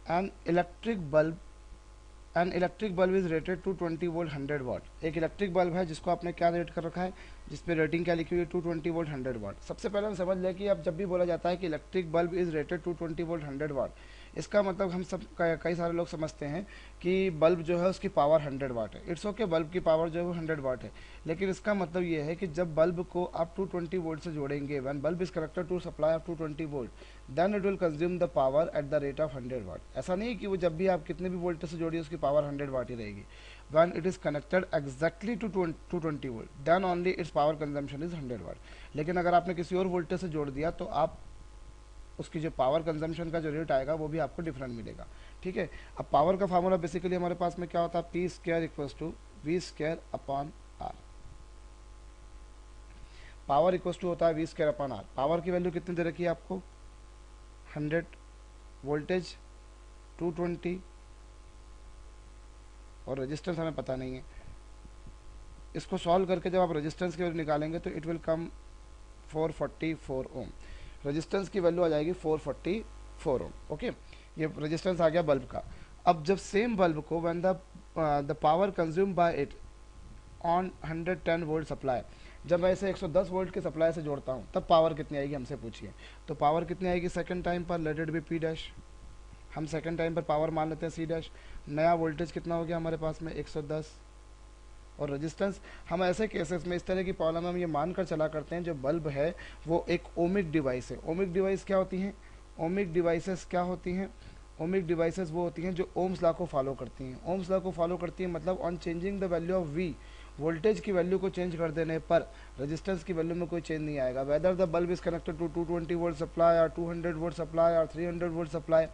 N electric bulb is rated to 20 volt 100 watt. एक electric bulb है जिसको आपने क्या रेट कर रखा है, जिस पे रेटिंग क्या लिखी हुई है, 220 वोल्ट 100 वाट। सबसे पहले हम समझ लें कि अब जब भी बोला जाता है कि electric bulb is rated to 20 volt 100 watt, इसका मतलब हम सब कई सारे लोग समझते हैं कि बल्ब जो है उसकी पावर 100 वाट है। इट्स ओके, बल्ब की पावर जो है वो 100 वाट है, लेकिन इसका मतलब ये है कि जब बल्ब को आप 220 वोल्ट से जोड़ेंगे, when bulb is connected to supply of 220 volt, then it will consume the power at the rate of 100 watt. ऐसा नहीं कि वो जब भी आप कितने भी वोल्टेज से जोड़िए उसकी पावर 100 वाट ही रहेगी। When it is connected exactly to 220 volt, then only its power consumption is 100 watt. लेकिन अगर आपने किसी और वोल्टेज से जोड़ दिया तो आप उसकी जो पावर कंजम्पशन का जो रेट आएगा वो भी आपको डिफरेंट मिलेगा। ठीक है। अब पावर का फार्मूला बेसिकली हमारे पास में क्या होता है, P square equals to V square upon R. Power equals to होता है V square upon R. Power की वैल्यू कितनी दे रखी है आपको, 100, वोल्टेज 220 और रेजिस्टेंस हमें पता नहीं है। इसको सॉल्व करके जब आप रेजिस्टेंस की वैल्यू निकालेंगे तो it will come 444 ohm. Resistance की वैल्यू आ जाएगी 444 ओम। ओके, ये रेजिस्टेंस आ गया बल्ब का। अब जब सेम बल्ब को when the power consume by it on 110 volt supply, जब मैं इसे 110 वोल्ट के सप्लाई से जोड़ता हूँ तब पावर कितनी आएगी हमसे पूछिए। तो पावर कितनी आएगी सेकंड टाइम पर, let it be P dash. हम सेकंड टाइम पर पावर मान लेते हैं सी डैश। नया वोल्टेज कितना हो गया हमारे पास में 110, और रेजिस्टेंस हम ऐसे केसेस में इस तरह की प्रॉब्लम में हम ये मानकर चला करते हैं जो बल्ब है वो एक ओमिक डिवाइस है। ओमिक डिवाइस क्या होती हैं, ओमिक डिवाइसेस क्या होती हैं, ओमिक डिवाइसेस वो होती हैं जो ओम्स लॉ को फॉलो करती हैं। ओम्स लॉ को फॉलो करती हैं मतलब on changing the value of V, voltage की वैल्यू को चेंज कर देने पर रेजिस्टेंस की वैल्यू में कोई चेंज नहीं आएगा। Whether the bulb is connected to 220 volt supply और 200 वोल्ट सप्लाई और 300 volt supply,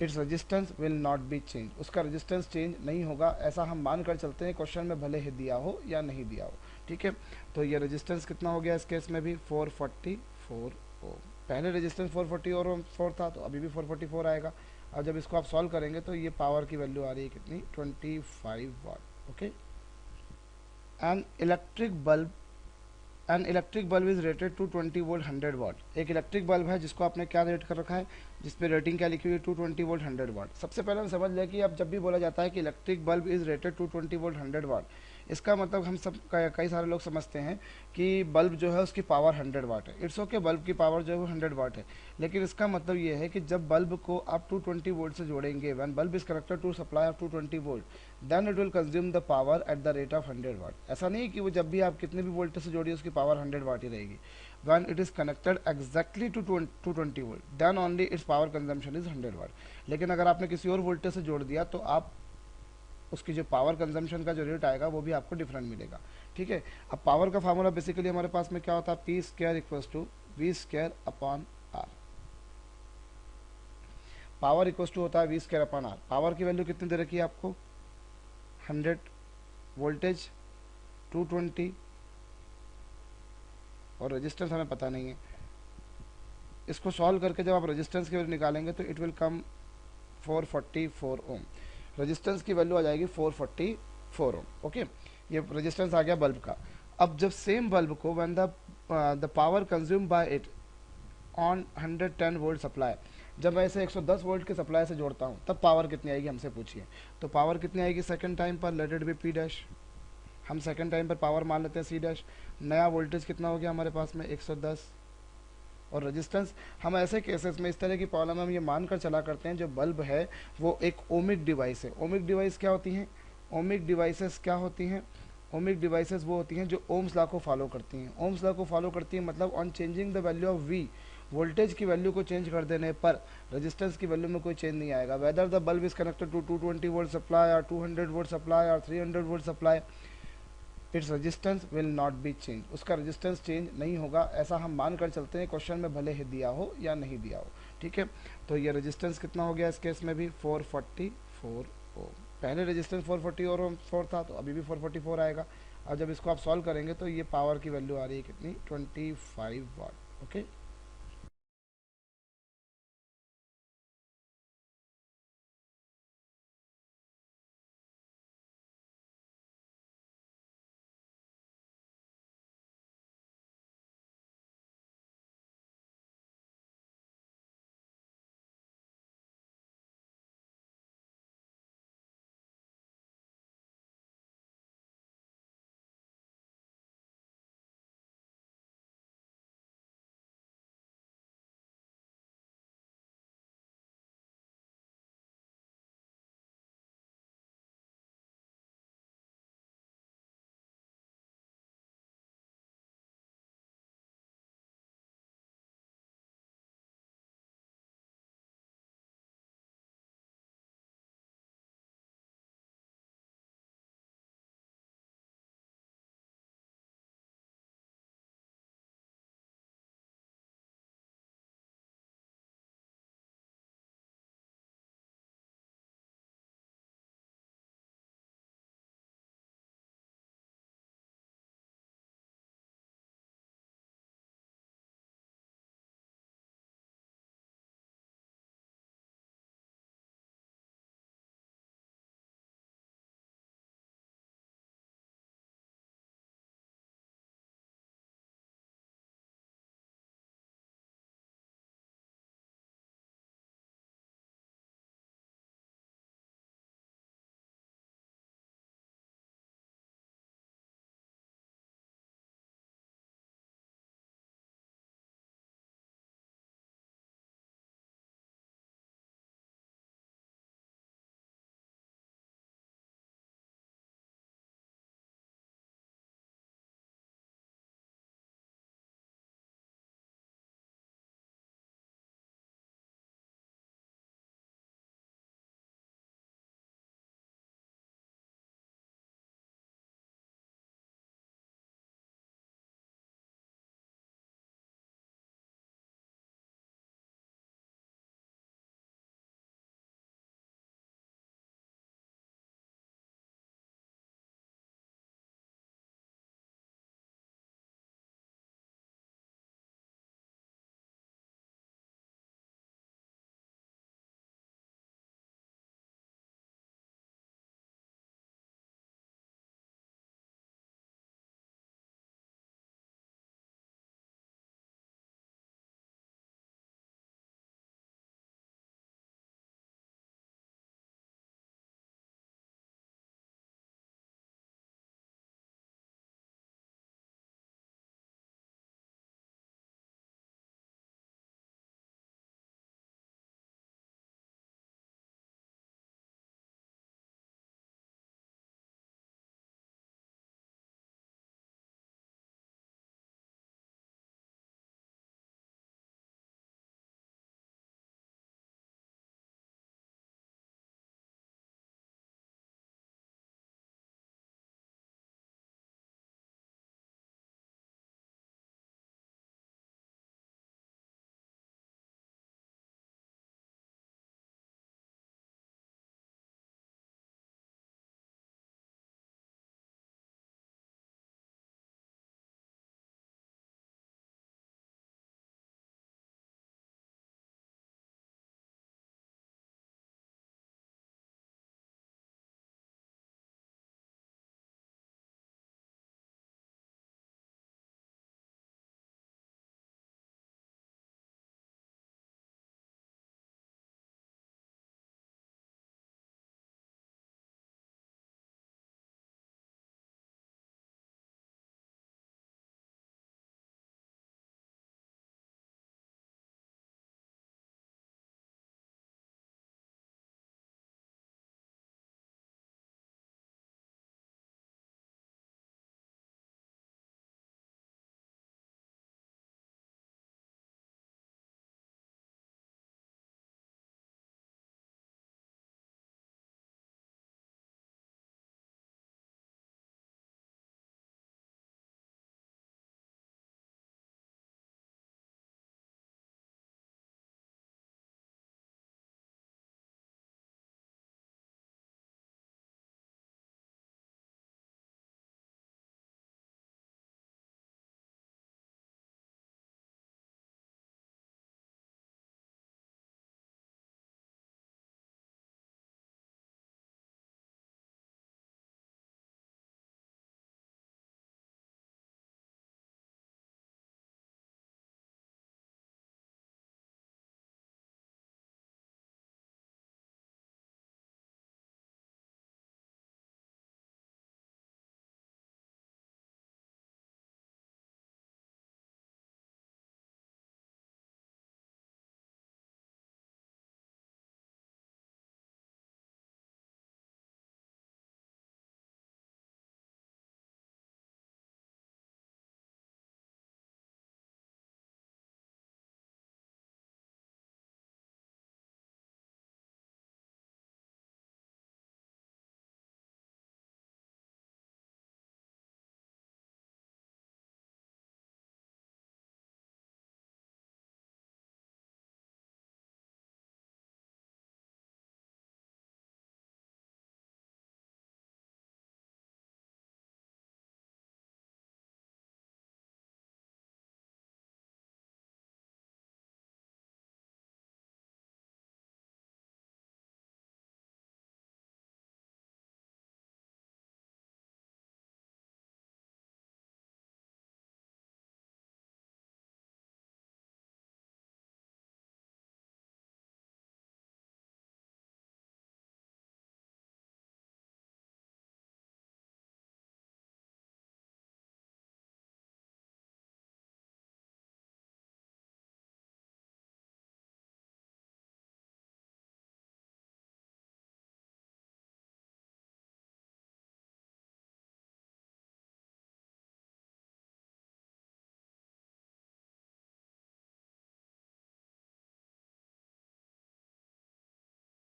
its resistance will not be change. उसका रेजिस्टेंस चेंज नहीं होगा, ऐसा हम मान कर चलते हैं क्वेश्चन में भले ही दिया हो या नहीं दिया हो। ठीक है। तो ये रेजिस्टेंस कितना हो गया इस केस में भी 444 ओम। पहले रेजिस्टेंस 440 और 4 था तो अभी भी 444 आएगा। अब जब इसको आप सॉल्व करेंगे तो ये पावर की वैल्यू आ रही है कितनी, 25 watt. Okay. An electric bulb an electric bulb is rated to 20 volt 100 watt. एक इलेक्ट्रिक बल्ब है जिसको आपने क्या रेट कर रखा है, जिस पे रेटिंग क्या लिखी हुई है, 220 वोल्ट 100 वाट। सबसे पहले हम समझ लें कि अब जब भी बोला जाता है कि electric bulb is rated to 20 volt 100 watt, इसका मतलब हम सब कई सारे लोग समझते हैं कि बल्ब जो है उसकी पावर 100 वाट है। इट्स ओके, बल्ब की पावर जो है वो 100 वाट है, लेकिन इसका मतलब ये है कि जब बल्ब को आप 220 वोल्ट से जोड़ेंगे, when bulb is connected to supply of 220 volt, then it will consume the power at the rate of 100 watt. ऐसा नहीं कि वो जब भी आप कितने भी वोल्टेज से जोड़िए उसकी पावर 100 वाट ही रहेगी। When it is connected exactly to 220 volt, then only its power consumption is 100 watt. लेकिन अगर आपने किसी और वोल्टेज से जोड़ दिया तो आप उसकी जो पावर कंजम्पशन का जो रेट आएगा वो भी आपको डिफरेंट मिलेगा। ठीक है। अब पावर का फार्मूला बेसिकली हमारे पास में क्या होता है, P square equals to V square upon R. Power equals to होता है V square upon R. Power की वैल्यू कितनी दे रखी है आपको, 100, वोल्टेज 220 और रेजिस्टेंस हमें पता नहीं है। इसको सॉल्व करके जब आप रेजिस्टेंस की वैल्यू निकालेंगे तो it will come 444 ohm. Resistance की वैल्यू आ जाएगी 444 ओम। ओके, ये रेजिस्टेंस आ गया बल्ब का। अब जब सेम बल्ब को when the power consume by it on 110 volt supply, जब मैं इसे 110 वोल्ट के सप्लाई से जोड़ता हूँ तब पावर कितनी आएगी हमसे पूछिए। तो पावर कितनी आएगी सेकंड टाइम पर, let it be P dash. हम सेकंड टाइम पर पावर मान लेते हैं सी डैश। नया वोल्टेज कितना हो गया हमारे पास में 110, और रेजिस्टेंस हम ऐसे केसेस में इस तरह की प्रॉब्लम में हम ये मानकर चला करते हैं जो बल्ब है वो एक ओमिक डिवाइस है। ओमिक डिवाइस क्या होती हैं, ओमिक डिवाइसेस क्या होती हैं, ओमिक डिवाइसेस वो होती हैं जो ओम्स लॉ को फॉलो करती हैं। ओम्स लॉ को फॉलो करती हैं मतलब on changing the value of V, voltage की वैल्यू को चेंज कर देने पर रेजिस्टेंस की वैल्यू में कोई चेंज नहीं आएगा। Whether the bulb is connected to 220 volt supply और 200 वोल्ट सप्लाई और 300 volt supply, its resistance will not be change. उसका रेजिस्टेंस चेंज नहीं होगा, ऐसा हम मान कर चलते हैं क्वेश्चन में भले ही दिया हो या नहीं दिया हो। ठीक है। तो ये रेजिस्टेंस कितना हो गया इस केस में भी 444 ओम। पहले रेजिस्टेंस 440 और 4 था तो अभी भी 444 आएगा। अब जब इसको आप सॉल्व करेंगे तो ये पावर की वैल्यू आ रही है कितनी, 25 वाट। ओके।